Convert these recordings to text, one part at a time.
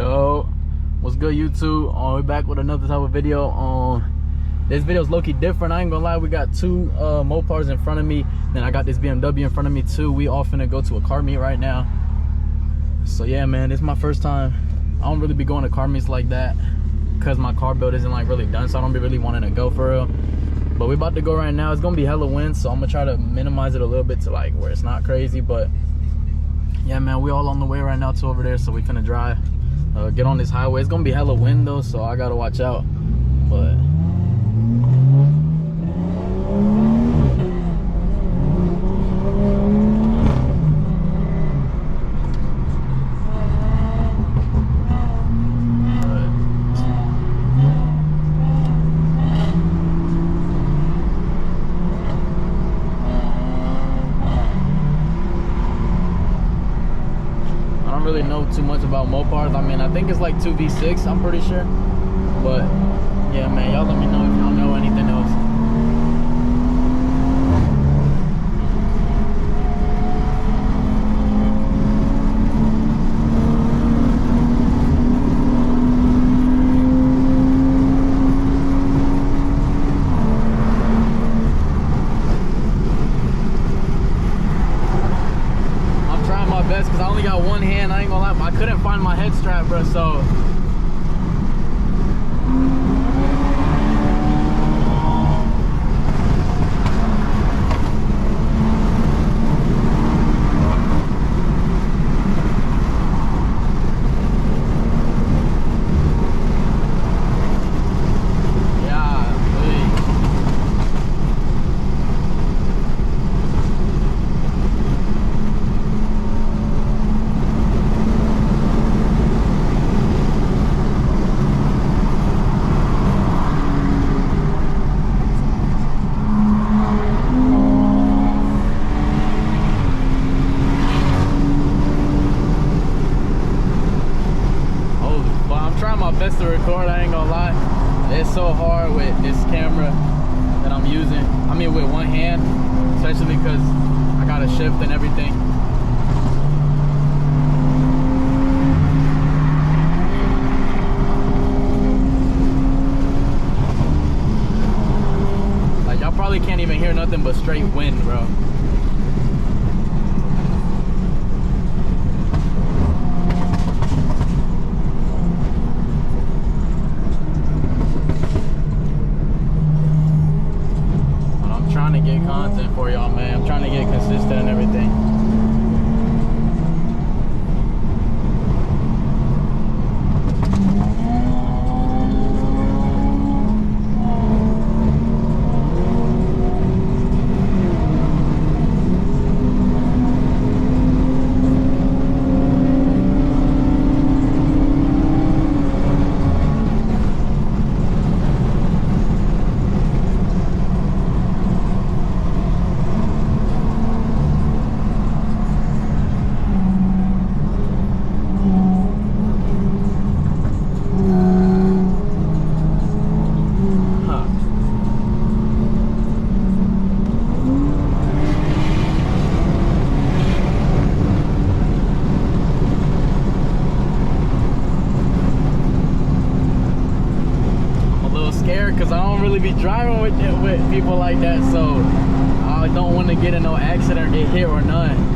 Yo, what's good, YouTube? We're back with another type of video. This video's low-key different. I ain't gonna lie, we got two Mopars in front of me, then I got this BMW in front of me too. We all finna go to a car meet right now. So yeah, man, this is my first time. I don't really be going to car meets like that because my car build isn't like really done, so I don't be really wanting to go for real. But we about to go right now. It's gonna be hella wind, so I'm gonna try to minimize it a little bit to like where it's not crazy. But yeah, man, we all on the way right now to over there, so we finna drive. Get on this highway. It's gonna be hella wind though, so I gotta watch out. But really know too much about Mopars. I mean, I think it's like 2v6, I'm pretty sure. But yeah, man, y'all let me know if y'all know anything else. Because I only got one hand, I ain't gonna lie, I couldn't find my head strap, bro, so best to record, I ain't gonna lie. It's so hard with this camera that I'm using. I mean, with one hand, especially because I gotta shift and everything. Like, y'all probably can't even hear nothing but straight wind, bro. Trying to get content for y'all, man. I'm trying to get consistent and everything. Because I don't really be driving with people like that, so I don't want to get in no accident or get hit or none.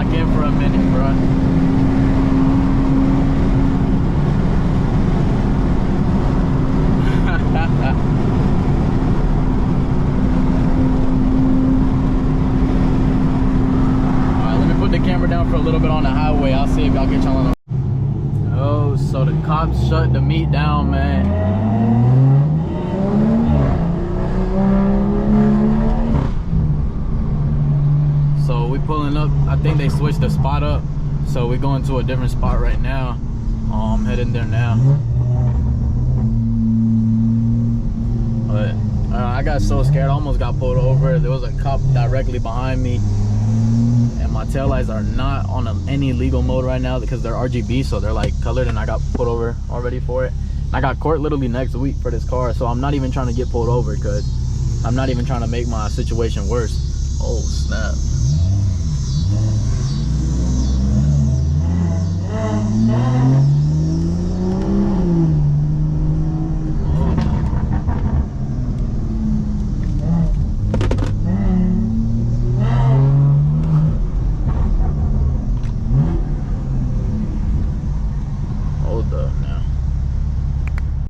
lock in for a minute, bro. Alright, let me put the camera down for a little bit on the highway. I'll see if y'all get y'all on the... Oh, so the cops shut the meet down, man. So we pulling up. I think they switched the spot up, so we're going to a different spot right now. I'm heading there now. But I got so scared, I almost got pulled over. There was a cop directly behind me, and my taillights are not on any legal mode right now because they're RGB, so they're like colored, and I got pulled over already for it. I got court literally next week for this car, so I'm not even trying to get pulled over because I'm not even trying to make my situation worse. Oh snap.